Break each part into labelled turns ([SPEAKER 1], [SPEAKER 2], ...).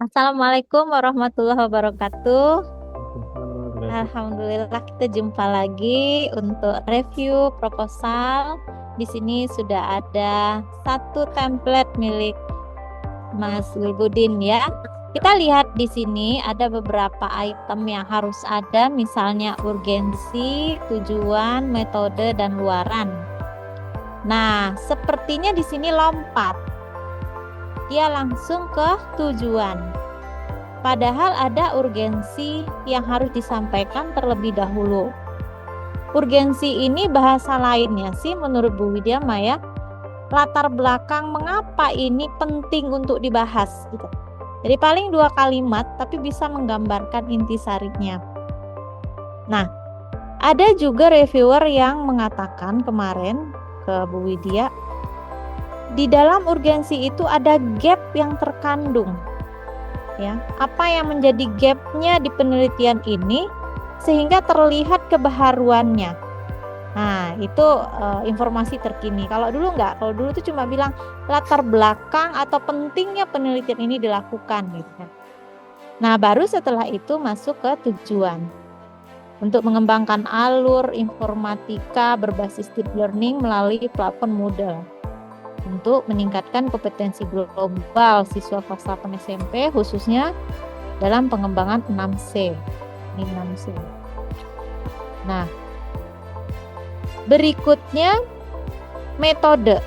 [SPEAKER 1] Assalamualaikum warahmatullahi wabarakatuh.
[SPEAKER 2] Alhamdulillah.
[SPEAKER 1] Alhamdulillah kita jumpa lagi untuk review proposal. Di sini sudah ada satu template milik Mas Wilbudin ya. Kita lihat di sini ada beberapa item yang harus ada, misalnya urgensi, tujuan, metode, dan luaran. Nah, sepertinya di sini lompat. Dia langsung ke tujuan. Padahal ada urgensi yang harus disampaikan terlebih dahulu. Urgensi ini bahasa lainnya sih menurut Bu Widya Maya, latar belakang mengapa ini penting untuk dibahas gitu. Jadi paling 2 kalimat tapi bisa menggambarkan intisarinya. Nah, ada juga reviewer yang mengatakan kemarin ke Bu Widya, di dalam urgensi itu ada gap yang terkandung. Ya, apa yang menjadi gapnya di penelitian ini sehingga terlihat kebaharuannya. Nah, itu informasi terkini. Kalau dulu enggak, kalau dulu itu cuma bilang latar belakang atau pentingnya penelitian ini dilakukan gitu kan. Nah, baru setelah itu masuk ke tujuan. Untuk mengembangkan alur informatika berbasis deep learning melalui platform Moodle. Untuk meningkatkan kompetensi global siswa kelas 8 SMP khususnya dalam pengembangan 6C. Ini 6C. Nah, berikutnya metode.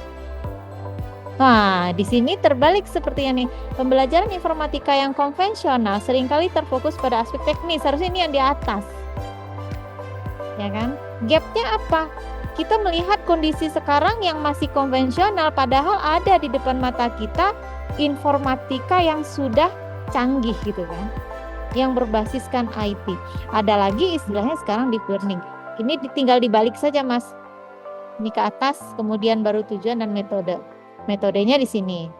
[SPEAKER 1] Nah, di sini terbalik sepertinya nih. Pembelajaran informatika yang konvensional seringkali terfokus pada aspek teknis. Harusnya ini yang di atas. Ya kan? Gapnya apa? Kita melihat kondisi sekarang yang masih konvensional, padahal ada di depan mata kita informatika yang sudah canggih gitu kan, yang berbasiskan IT. Ada lagi istilahnya sekarang deep learning. Ini tinggal dibalik saja Mas. Ini ke atas, kemudian baru tujuan dan metode. Metodenya di sini.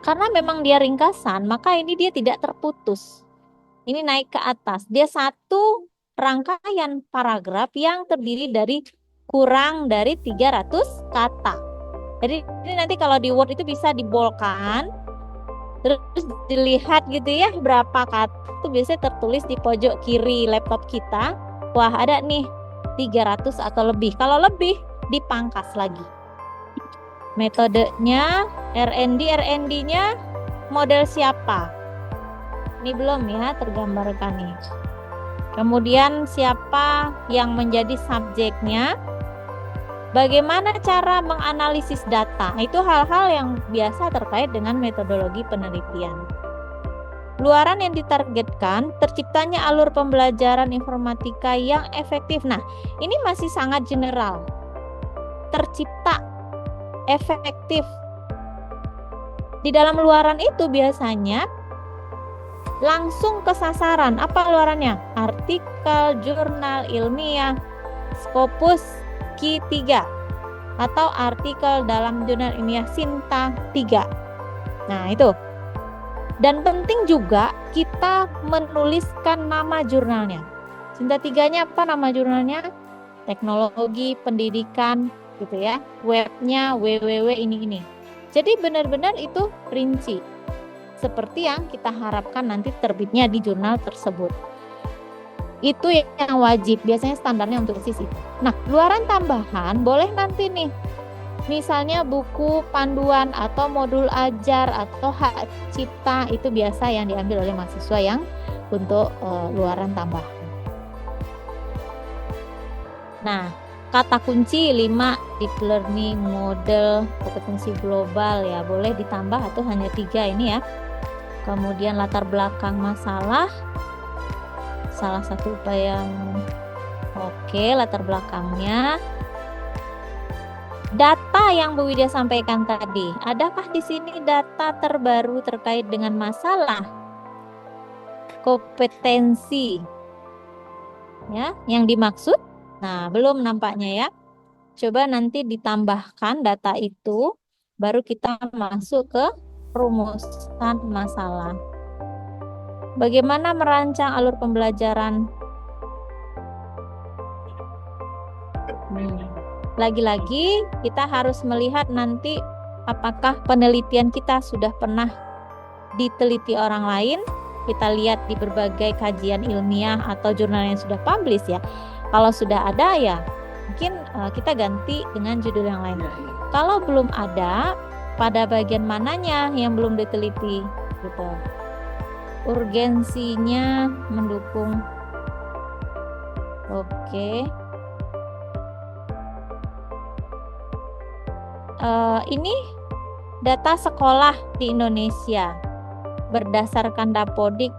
[SPEAKER 1] Karena memang dia ringkasan, maka ini dia tidak terputus. Ini naik ke atas. Dia satu rangkaian paragraf yang terdiri dari kurang dari 300 kata. Jadi ini nanti kalau di Word itu bisa dibolkan, terus dilihat gitu ya berapa kata itu biasanya tertulis di pojok kiri laptop kita. Wah, ada nih 300 atau lebih. Kalau lebih dipangkas lagi. Metodenya RND-nya model siapa? Ini belum ya tergambarkan nih. Kemudian siapa yang menjadi subjeknya? Bagaimana cara menganalisis data? Itu hal-hal yang biasa terkait dengan metodologi penelitian. Luaran yang ditargetkan, terciptanya alur pembelajaran informatika yang efektif. Nah, ini masih sangat general. Tercipta, efektif. Di dalam luaran itu biasanya langsung ke sasaran. Apa luarannya? Artikel, jurnal ilmiah, Scopus Q3 atau artikel dalam jurnal ilmiah Sinta 3. Nah, itu. Dan penting juga kita menuliskan nama jurnalnya. Sinta 3-nya apa nama jurnalnya? Teknologi pendidikan gitu ya. Webnya www ini. Jadi benar-benar itu rinci. Seperti yang kita harapkan nanti terbitnya di jurnal tersebut. Itu yang wajib, biasanya standarnya untuk tesis itu. Nah, luaran tambahan boleh nanti nih, misalnya buku panduan atau modul ajar atau hak cipta, itu biasa yang diambil oleh mahasiswa yang untuk luaran tambahan. Nah, kata kunci 5 deep learning model kompetensi global ya, boleh ditambah atau hanya 3 ini ya. Kemudian latar belakang masalah, salah satu upaya yang oke, latar belakangnya. Data yang Bu Widya sampaikan tadi, adakah di sini data terbaru terkait dengan masalah kompetensi ya yang dimaksud? Nah, belum nampaknya ya. Coba nanti ditambahkan data itu, baru kita masuk ke rumusan masalah. Bagaimana merancang alur pembelajaran? Lagi-lagi kita harus melihat nanti apakah penelitian kita sudah pernah diteliti orang lain, kita lihat di berbagai kajian ilmiah atau jurnal yang sudah publish ya. Kalau sudah ada ya mungkin kita ganti dengan judul yang lain. Kalau belum ada, pada bagian mananya yang belum diteliti gitu. Urgensinya mendukung. Oke. Ini data sekolah di Indonesia berdasarkan Dapodik.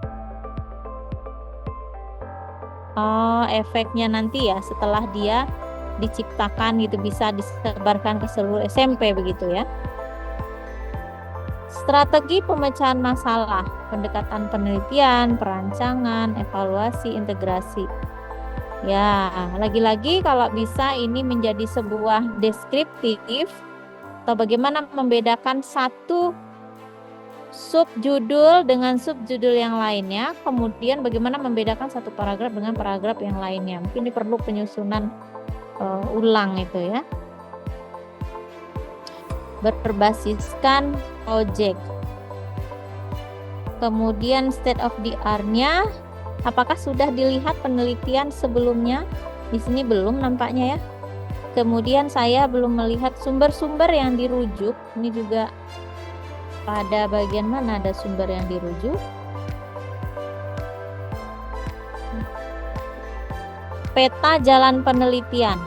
[SPEAKER 1] Efeknya nanti ya setelah dia diciptakan gitu bisa disebarkan ke seluruh SMP begitu ya. Strategi pemecahan masalah, pendekatan penelitian, perancangan, evaluasi, integrasi. Ya, lagi-lagi kalau bisa ini menjadi sebuah deskriptif atau bagaimana membedakan satu subjudul dengan subjudul yang lainnya, kemudian bagaimana membedakan satu paragraf dengan paragraf yang lainnya. Mungkin ini perlu penyusunan ulang itu ya. Berbasiskan project. Kemudian state of the art-nya, apakah sudah dilihat penelitian sebelumnya? Di sini belum nampaknya ya. Kemudian saya belum melihat sumber-sumber yang dirujuk. Ini juga pada bagian mana ada sumber yang dirujuk. Peta jalan penelitian.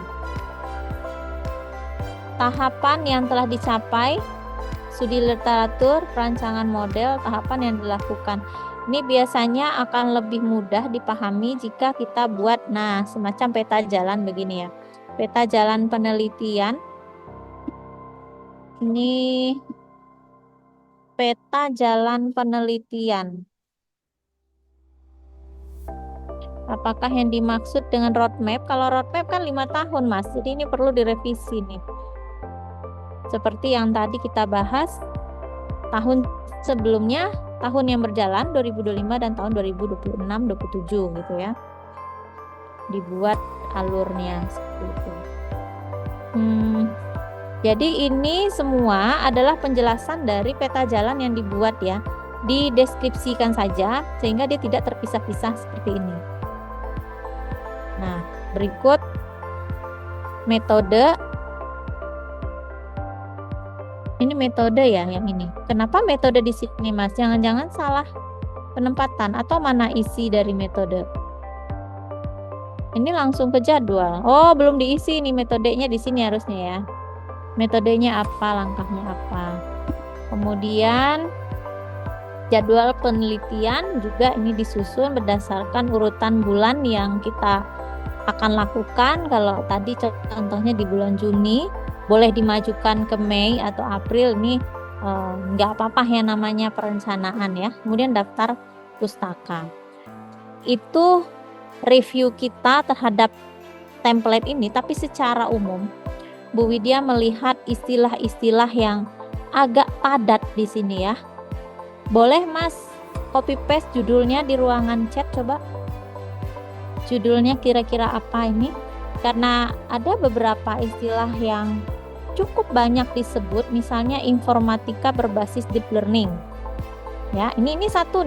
[SPEAKER 1] Tahapan yang telah dicapai, studi literatur, perancangan model, tahapan yang dilakukan. Ini biasanya akan lebih mudah dipahami jika kita buat semacam peta jalan begini ya. Peta jalan penelitian. Ini peta jalan penelitian. Apakah yang dimaksud dengan roadmap? Kalau roadmap kan 5 tahun Mas, jadi ini perlu direvisi nih. Seperti yang tadi kita bahas, tahun sebelumnya, tahun yang berjalan 2025 dan tahun 2026-27 gitu ya. Dibuat alurnya seperti itu. Jadi ini semua adalah penjelasan dari peta jalan yang dibuat ya. Dideskripsikan saja sehingga dia tidak terpisah-pisah seperti ini. Nah, berikut metode. Ini metode ya yang ini. Kenapa metode di sini Mas? Jangan-jangan salah penempatan atau mana isi dari metode? Ini langsung ke jadwal. Oh, belum diisi nih metodenya di sini harusnya ya. Metodenya apa, langkahnya apa. Kemudian jadwal penelitian juga ini disusun berdasarkan urutan bulan yang kita akan lakukan. Kalau tadi contohnya di bulan Juni, boleh dimajukan ke Mei atau April, ini nggak apa-apa ya namanya perencanaan ya. Kemudian daftar pustaka. Itu review kita terhadap template ini, tapi secara umum Bu Widya melihat istilah-istilah yang agak padat di sini ya. Boleh Mas copy paste judulnya di ruangan chat coba. Judulnya kira-kira apa ini? Karena ada beberapa istilah yang cukup banyak disebut, misalnya informatika berbasis deep learning. Ya, ini satu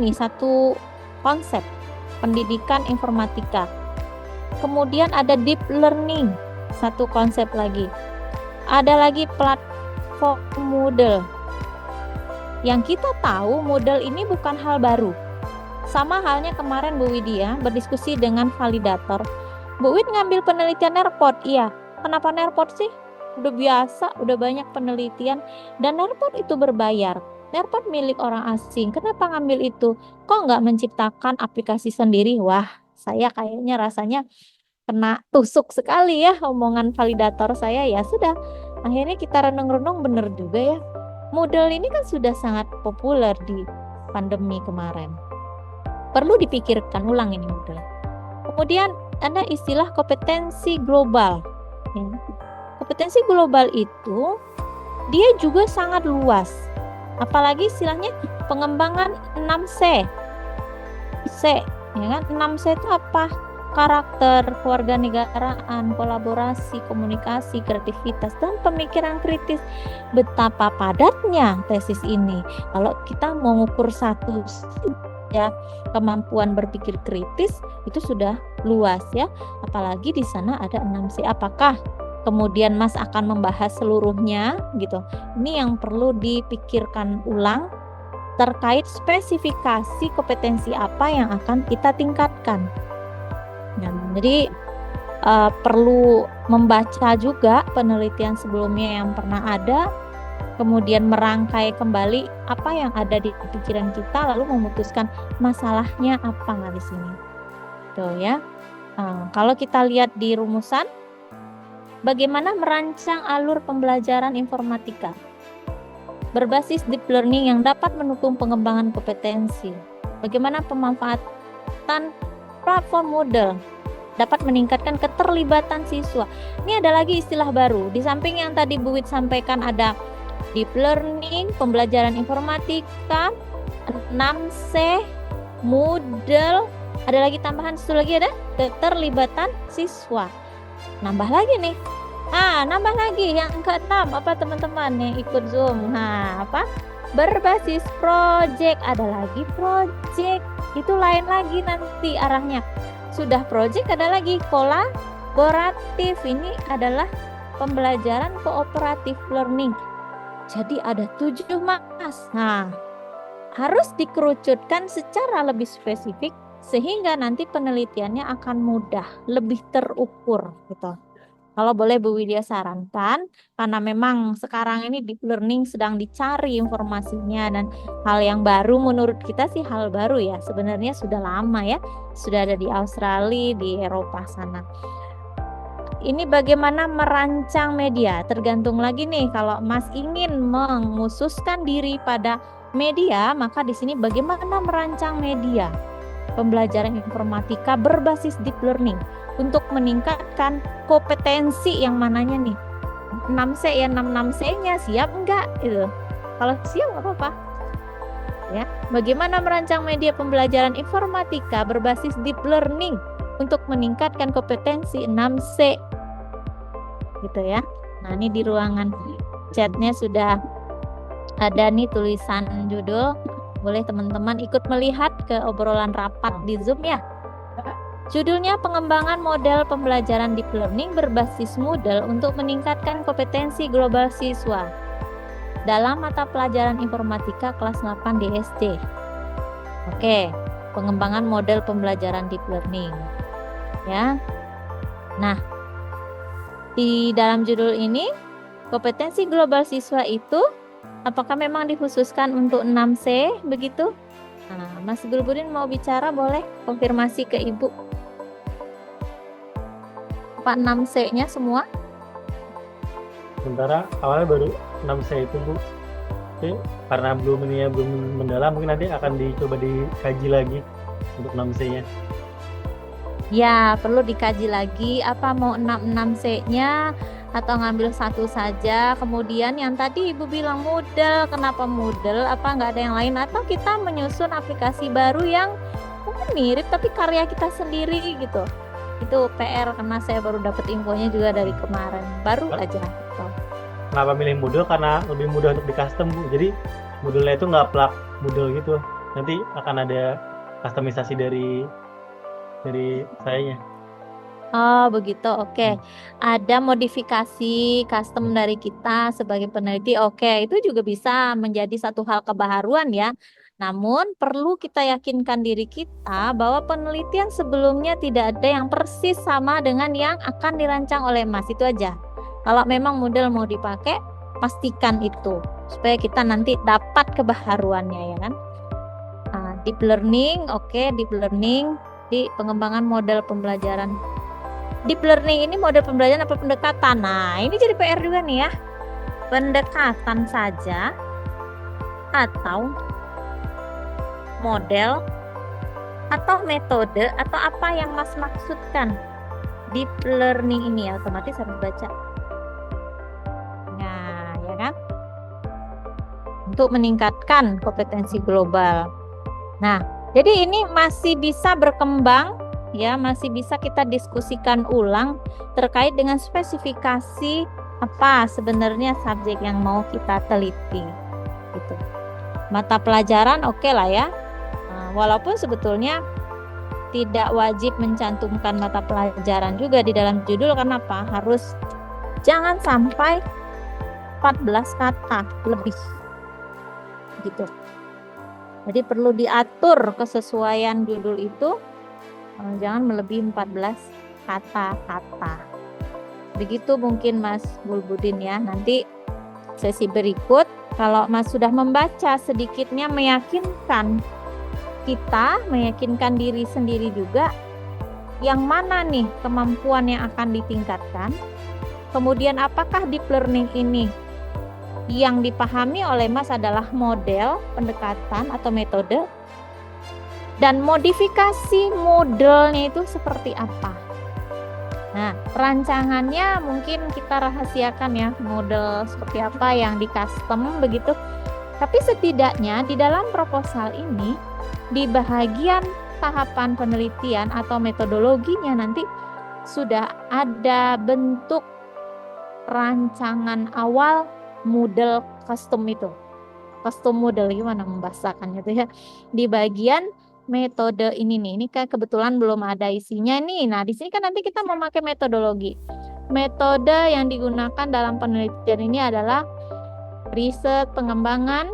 [SPEAKER 1] konsep pendidikan informatika. Kemudian ada deep learning, satu konsep lagi. Ada lagi platform model. Yang kita tahu model ini bukan hal baru. Sama halnya kemarin Bu Widya berdiskusi dengan validator. Bu Wid ngambil penelitian Nerpot, iya. Kenapa Nerpot sih? Udah biasa, udah banyak penelitian dan Nerpot itu berbayar. Nerpot milik orang asing. Kenapa ngambil itu? Kok nggak menciptakan aplikasi sendiri? Wah, saya kayaknya rasanya kena tusuk sekali ya omongan validator saya. Ya sudah, akhirnya kita renung-renung bener juga ya. Model ini kan sudah sangat populer di pandemi kemarin. Perlu dipikirkan ulang ini model. Kemudian ada istilah kompetensi global. Kompetensi global itu dia juga sangat luas. Apalagi istilahnya pengembangan 6C. C, ya kan? 6C itu apa? karakter, kewarganegaraan, kolaborasi, komunikasi, kreativitas, dan pemikiran kritis. Betapa padatnya tesis ini. Kalau kita mau ngukur satu ya kemampuan berpikir kritis itu sudah luas ya. Apalagi di sana ada 6C. Apakah kemudian Mas akan membahas seluruhnya gitu? Ini yang perlu dipikirkan ulang terkait spesifikasi kompetensi apa yang akan kita tingkatkan. Nah, jadi perlu membaca juga penelitian sebelumnya yang pernah ada, kemudian merangkai kembali apa yang ada di pikiran kita, lalu memutuskan masalahnya apa di sini. Tuh ya. Kalau kita lihat di rumusan, bagaimana merancang alur pembelajaran informatika berbasis deep learning yang dapat mendukung pengembangan kompetensi. Bagaimana pemanfaatan platform Moodle dapat meningkatkan keterlibatan siswa. Ini ada lagi istilah baru. Di samping yang tadi Bu Wit sampaikan ada deep learning, pembelajaran informatika, 6C, Moodle, ada lagi tambahan satu lagi ada keterlibatan siswa. Nambah lagi nih. Nambah lagi yang ke-6 apa teman-teman yang ikut Zoom? Apa? Berbasis project. Ada lagi project. Itu lain lagi nanti arahnya. Sudah project, ada lagi kolaboratif. Ini adalah pembelajaran kooperatif learning. Jadi ada 7 Mas. Harus dikerucutkan secara lebih spesifik sehingga nanti penelitiannya akan mudah, lebih terukur gitu. Kalau boleh Bu Widya sarankan, karena memang sekarang ini deep learning sedang dicari informasinya dan hal yang baru menurut kita sih hal baru ya. Sebenarnya sudah lama ya, sudah ada di Australia, di Eropa sana. Ini bagaimana merancang media, tergantung lagi nih kalau Mas ingin menghususkan diri pada media, maka di sini bagaimana merancang media pembelajaran informatika berbasis deep learning untuk meningkatkan kompetensi yang mananya nih 6C ya, 6C-nya siap enggak gitu. Kalau siap nggak apa-apa ya. Bagaimana merancang media pembelajaran informatika berbasis deep learning untuk meningkatkan kompetensi 6C gitu ya. Nah, ini di ruangan chatnya sudah ada nih tulisan judul. Boleh teman-teman ikut melihat ke obrolan rapat di Zoom ya. Judulnya pengembangan model pembelajaran deep learning berbasis Moodle untuk meningkatkan kompetensi global siswa dalam mata pelajaran informatika kelas 8 di SD. Oke, pengembangan model pembelajaran deep learning. Ya. Nah, di dalam judul ini kompetensi global siswa itu apakah memang dikhususkan untuk 6C begitu? Nah, Mas Gulbudin mau bicara, boleh konfirmasi ke Ibu. Apa 6C-nya semua?
[SPEAKER 2] Sementara awalnya baru 6C itu Bu. Oke, karena belum mendalam, mungkin nanti akan dicoba dikaji lagi untuk 6C-nya.
[SPEAKER 1] Ya, perlu dikaji lagi apa mau 6C-nya atau ngambil satu saja. Kemudian yang tadi Ibu bilang Moodle, kenapa Moodle? Apa nggak ada yang lain? Atau kita menyusun aplikasi baru yang mungkin mirip tapi karya kita sendiri gitu. Itu PR karena saya baru dapat infonya juga dari kemarin. Baru aja gitu.
[SPEAKER 2] Kenapa milih Moodle? Karena lebih mudah untuk di custom Bu. Jadi Moodle-nya itu nggak plug Moodle gitu. Nanti akan ada customisasi dari sayanya.
[SPEAKER 1] Oh begitu, oke. Ada modifikasi custom dari kita sebagai peneliti, oke. Itu juga bisa menjadi satu hal kebaharuan ya. Namun perlu kita yakinkan diri kita bahwa penelitian sebelumnya tidak ada yang persis sama dengan yang akan dirancang oleh Mas, itu aja. Kalau memang model mau dipakai, pastikan itu supaya kita nanti dapat kebaharuannya ya kan. Deep learning, oke, deep learning di pengembangan model pembelajaran. Deep learning ini model pembelajaran apa pendekatan? Nah, ini jadi PR juga nih ya. Pendekatan saja atau model atau metode atau apa yang Mas maksudkan? Deep learning ini otomatis harus baca. Nah, ya kan? Untuk meningkatkan kompetensi global. Nah, jadi ini masih bisa berkembang ya masih bisa kita diskusikan ulang terkait dengan spesifikasi apa sebenarnya subjek yang mau kita teliti gitu. Mata pelajaran oke lah ya. Walaupun sebetulnya tidak wajib mencantumkan mata pelajaran juga di dalam judul, karena apa? Harus jangan sampai 14 kata lebih gitu. Jadi perlu diatur kesesuaian judul itu, jangan melebihi 14 kata-kata. Begitu mungkin Mas Bulbudin ya. Nanti sesi berikut kalau Mas sudah membaca sedikitnya meyakinkan kita, meyakinkan diri sendiri juga, yang mana nih kemampuan yang akan ditingkatkan. Kemudian apakah deep learning ini yang dipahami oleh Mas adalah model pendekatan atau metode, dan modifikasi modelnya itu seperti apa. Nah, rancangannya mungkin kita rahasiakan ya, model seperti apa yang di custom begitu. Tapi setidaknya di dalam proposal ini, di bagian tahapan penelitian atau metodologinya nanti sudah ada bentuk rancangan awal model custom itu. Custom model gimana membahasakannya itu ya. Di bagian metode ini nih, ini kan kebetulan belum ada isinya nih. Nah, di sini kan nanti kita memakai metodologi. Metode yang digunakan dalam penelitian ini adalah riset pengembangan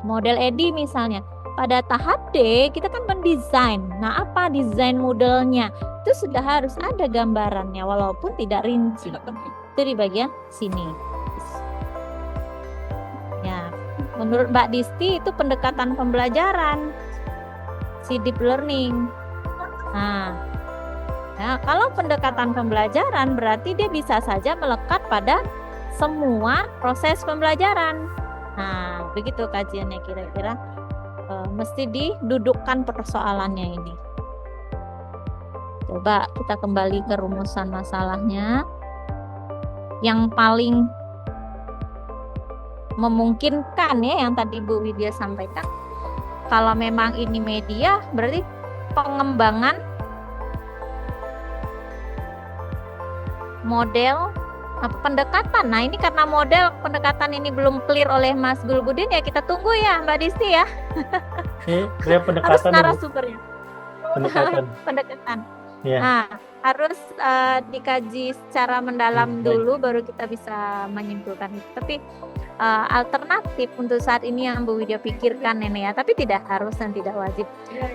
[SPEAKER 1] model EDI misalnya. Pada tahap D kita kan mendesain. Nah, apa desain modelnya? Itu sudah harus ada gambarannya walaupun tidak rinci. Itu di bagian sini. Ya, menurut Mbak Disti itu pendekatan pembelajaran si deep learning. Nah, kalau pendekatan pembelajaran berarti dia bisa saja melekat pada semua proses pembelajaran. Nah, begitu kajiannya kira-kira. Mesti didudukkan persoalannya ini. Coba kita kembali ke rumusan masalahnya. Yang paling memungkinkan ya yang tadi Bu Widya sampaikan. Kalau memang ini media, berarti pengembangan model pendekatan. Nah, ini karena model pendekatan ini belum clear oleh Mas Bulbudin ya, kita tunggu ya Mbak Disti ya.
[SPEAKER 2] Saya pendekatan
[SPEAKER 1] harus narasumbernya.
[SPEAKER 2] Pendekatan.
[SPEAKER 1] Yeah. Nah, harus dikaji secara mendalam dulu baru kita bisa menyimpulkan itu. Tapi alternatif untuk saat ini yang Bu Widya pikirkan ini ya, tapi tidak harus dan tidak wajib.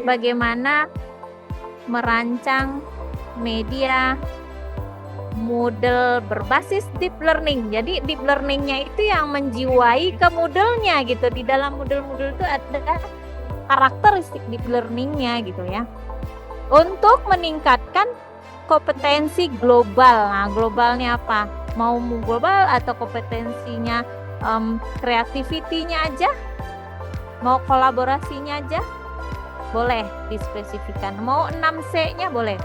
[SPEAKER 1] Bagaimana merancang media model berbasis deep learning. Jadi deep learningnya itu yang menjiwai ke modelnya gitu. Di dalam model-model itu ada karakteristik deep learningnya gitu ya. Untuk meningkatkan kompetensi global. Nah, globalnya apa? Mau global atau kompetensinya kreativitinya aja? Mau kolaborasinya aja? Boleh dispesifikan. Mau 6C-nya boleh.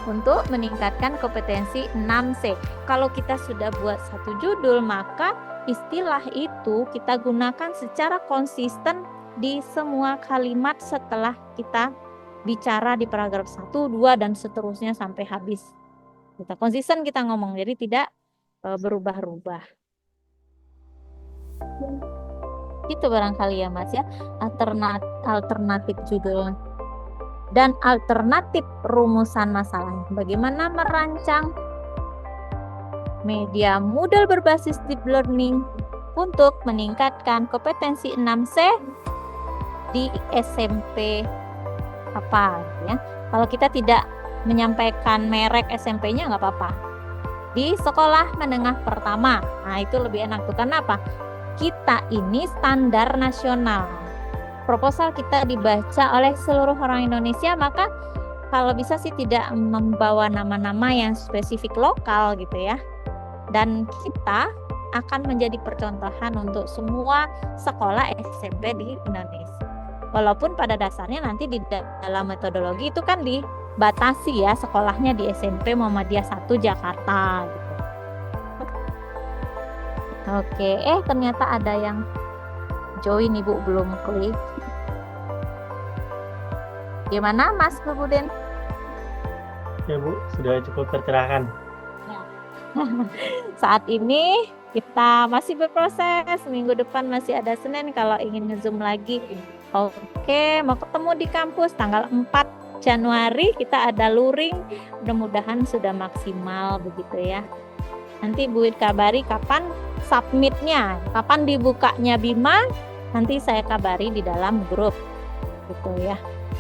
[SPEAKER 1] Untuk meningkatkan kompetensi 6C. Kalau kita sudah buat satu judul, maka istilah itu kita gunakan secara konsisten di semua kalimat setelah kita bicara di paragraf 1, 2, dan seterusnya sampai habis. Kita konsisten kita ngomong, jadi tidak berubah-ubah. Itu barangkali ya Mas ya, alternatif judul dan alternatif rumusan masalahnya. Bagaimana merancang media model berbasis deep learning untuk meningkatkan kompetensi 6C di SMP apa ya. Kalau kita tidak menyampaikan merek SMP-nya nggak apa-apa. Di sekolah menengah pertama. Nah, itu lebih enak tuh. Karena apa? Kita ini standar nasional. Proposal kita dibaca oleh seluruh orang Indonesia, maka kalau bisa sih tidak membawa nama-nama yang spesifik lokal gitu ya. Dan kita akan menjadi percontohan untuk semua sekolah SMP di Indonesia. Walaupun pada dasarnya nanti di dalam metodologi itu kan dibatasi ya, sekolahnya di SMP Muhammadiyah 1 Jakarta gitu. Oke, ternyata ada yang join Ibu belum klik. Gimana Mas Bulbudin?
[SPEAKER 2] Ya Bu, sudah cukup tercerahkan.
[SPEAKER 1] Saat ini kita masih berproses, minggu depan masih ada Senin kalau ingin nge-zoom lagi. Oke, mau ketemu di kampus tanggal 4 Januari kita ada luring, mudah-mudahan sudah maksimal begitu ya. Nanti Bu Wid kabari kapan submitnya, kapan dibukanya Bima, nanti saya kabari di dalam grup gitu ya.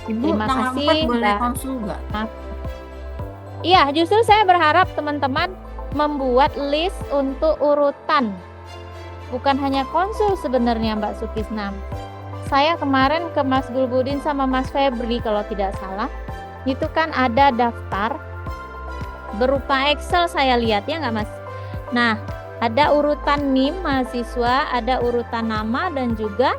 [SPEAKER 3] Ibu
[SPEAKER 1] Terima
[SPEAKER 3] tanggal 4
[SPEAKER 1] kasih
[SPEAKER 3] boleh
[SPEAKER 1] Mbak.
[SPEAKER 3] konsul nggak?
[SPEAKER 1] Iya, justru saya berharap teman-teman membuat list untuk urutan. Bukan hanya konsul sebenarnya Mbak Sukisna. Saya kemarin ke Mas Gulbudin sama Mas Febri kalau tidak salah, itu kan ada daftar berupa Excel saya lihat ya nggak Mas? Nah, ada urutan NIM mahasiswa, ada urutan nama dan juga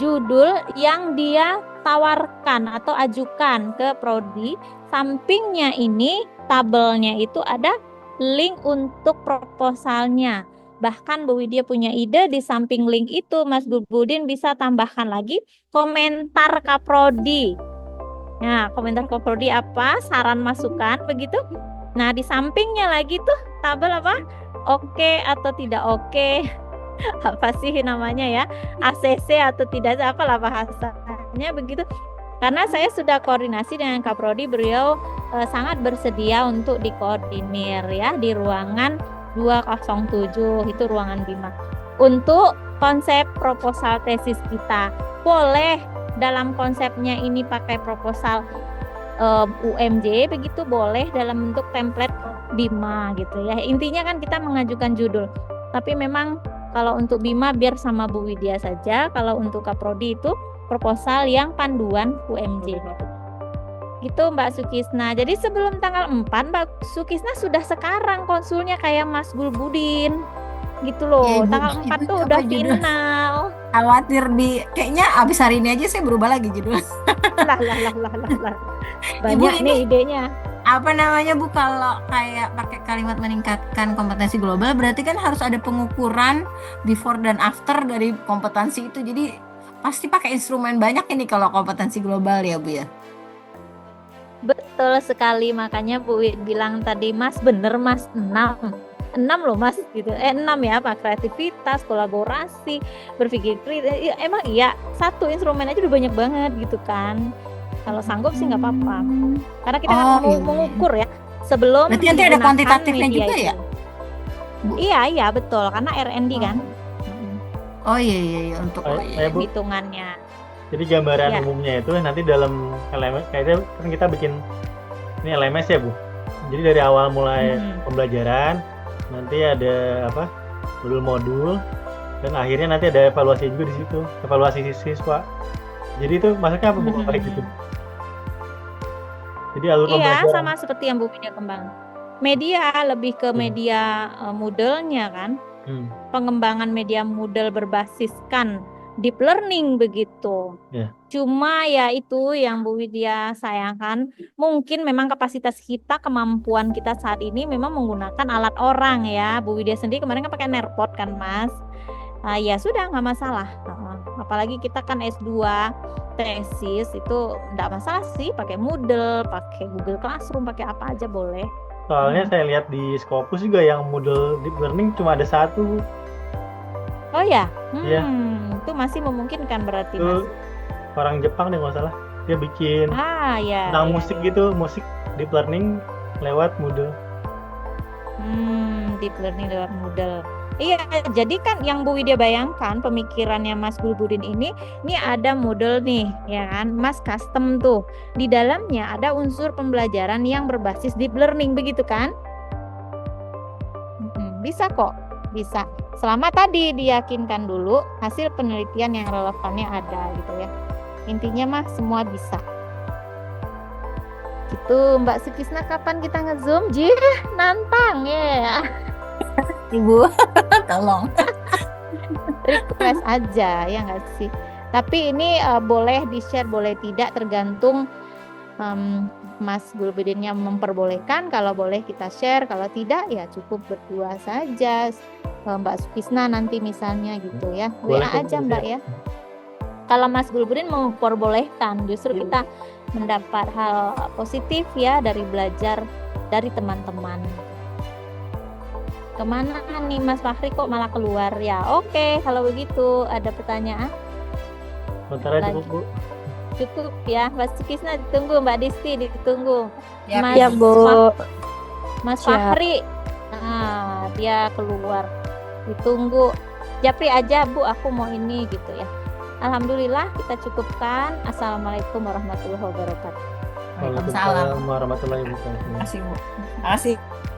[SPEAKER 1] judul yang dia tawarkan atau ajukan ke prodi. Sampingnya ini tabelnya itu ada link untuk proposalnya. Bahkan Bu Widya punya ide di samping link itu Mas Gulbudin bisa tambahkan lagi komentar kaprodi. Nah, komentar kaprodi apa? Saran masukan begitu. Nah, di sampingnya lagi tuh tabel apa? Oke atau tidak oke. Apa sih namanya ya? ACC atau tidak, apalah bahasanya begitu. Karena saya sudah koordinasi dengan Kaprodi, beliau sangat bersedia untuk dikoordinir ya di ruangan 207, itu ruangan Bima. Untuk konsep proposal tesis kita, boleh dalam konsepnya ini pakai proposal UMJ begitu, boleh dalam bentuk template Bima gitu ya. Intinya kan kita mengajukan judul. Tapi memang kalau untuk Bima biar sama Bu Widya saja, kalau untuk Kaprodi itu proposal yang panduan UMJ. Gitu Mbak Sukisna. Jadi sebelum tanggal 4 Mbak Sukisna sudah sekarang konsulnya kayak Mas Gulbudin. Gitu loh.
[SPEAKER 3] Ya, Ibu,
[SPEAKER 1] tanggal 4 tuh udah
[SPEAKER 3] judul?
[SPEAKER 1] final.
[SPEAKER 3] Khawatir kayaknya abis hari ini aja saya berubah lagi judul.
[SPEAKER 1] Lah. Banyak
[SPEAKER 3] Ibu,
[SPEAKER 1] nih idenya.
[SPEAKER 3] Apa namanya Bu, kalau kayak pakai kalimat meningkatkan kompetensi global berarti kan harus ada pengukuran before dan after dari kompetensi itu. Jadi pasti pakai instrumen banyak ini kalau kompetensi global ya Bu ya.
[SPEAKER 1] Betul sekali, makanya Bu Wid bilang tadi Mas, bener Mas, 6 loh Mas gitu. 6 ya, apa kreativitas, kolaborasi, berpikir kritis. Ya, emang iya, satu instrumen aja udah banyak banget gitu kan. Kalau sanggup sih nggak apa-apa. Karena kita kan mau mengukur ya sebelum.
[SPEAKER 3] Berarti nanti ada kuantitatifnya juga
[SPEAKER 1] itu.
[SPEAKER 3] Ya? Bu?
[SPEAKER 1] Iya betul, karena R&D kan.
[SPEAKER 3] Oh iya untuk
[SPEAKER 1] hitungannya.
[SPEAKER 2] Jadi gambaran umumnya itu nanti dalam LMS kayaknya kan kita bikin ini LMS ya Bu. Jadi dari awal mulai pembelajaran nanti ada apa modul-modul dan akhirnya nanti ada evaluasi juga di situ, evaluasi siswa. Jadi itu maksudnya apa Bu kayak gitu? Jadi alur pembelajaran.
[SPEAKER 1] Iya, sama seperti yang Bu Widya kembang. Media lebih ke media Moodle-nya kan. Pengembangan media Moodle berbasiskan deep learning begitu. Cuma ya itu yang Bu Widya sayangkan, mungkin memang kapasitas kita, kemampuan kita saat ini memang menggunakan alat orang ya. Bu Widya sendiri kemarin kan pakai Nerpot kan Mas. Ya sudah nggak masalah. Apalagi kita kan S2 tesis itu nggak masalah sih, pakai Moodle, pakai Google Classroom, pakai apa aja boleh.
[SPEAKER 2] Soalnya saya lihat di Scopus juga yang Moodle deep learning cuma ada satu.
[SPEAKER 1] Oh ya, itu masih memungkinkan berarti
[SPEAKER 2] itu
[SPEAKER 1] Mas.
[SPEAKER 2] Orang Jepang deh nggak salah, dia bikin tentang musik gitu, musik deep learning lewat Moodle.
[SPEAKER 1] Deep learning lewat Moodle. Iya, jadi kan yang Bu Widya bayangkan pemikirannya Mas Gulbudin ini ada model nih, ya kan, Mas custom tuh. Di dalamnya ada unsur pembelajaran yang berbasis deep learning, begitu kan? Bisa kok, bisa. Selama tadi diyakinkan dulu hasil penelitian yang relevannya ada gitu ya. Intinya mah semua bisa. Gitu, Mbak Sukisna, kapan kita nge-zoom? Nantang ya.
[SPEAKER 3] Ibu, tolong.
[SPEAKER 1] Request aja ya nggak sih. Tapi ini boleh di-share, boleh tidak, tergantung Mas Gulbudinnya memperbolehkan. Kalau boleh kita share, kalau tidak ya cukup berdua saja. Mbak Sukisna nanti misalnya gitu ya. WA aja Mbak ya. Kalau Mas Gulbudin memperbolehkan, justru kita mendapat hal positif ya dari belajar dari teman-teman. Kemana nih Mas Fahri kok malah keluar ya? Oke, kalau begitu ada pertanyaan?
[SPEAKER 2] Sementara
[SPEAKER 1] Lagi.
[SPEAKER 2] cukup Bu.
[SPEAKER 1] Cukup ya, Mas Kisna ditunggu, Mbak Disti ditunggu.
[SPEAKER 3] Ya,
[SPEAKER 1] Mas,
[SPEAKER 4] Ya, Bu.
[SPEAKER 1] Mas
[SPEAKER 4] Siap.
[SPEAKER 1] Fahri, nah dia keluar, ditunggu. Japri aja Bu, aku mau ini gitu ya. Alhamdulillah kita cukupkan. Assalamualaikum warahmatullahi wabarakatuh.
[SPEAKER 3] Waalaikumsalam.
[SPEAKER 2] Waalaikumsalam warahmatullahi wabarakatuh.
[SPEAKER 3] Terima kasih Bu. Terima kasih.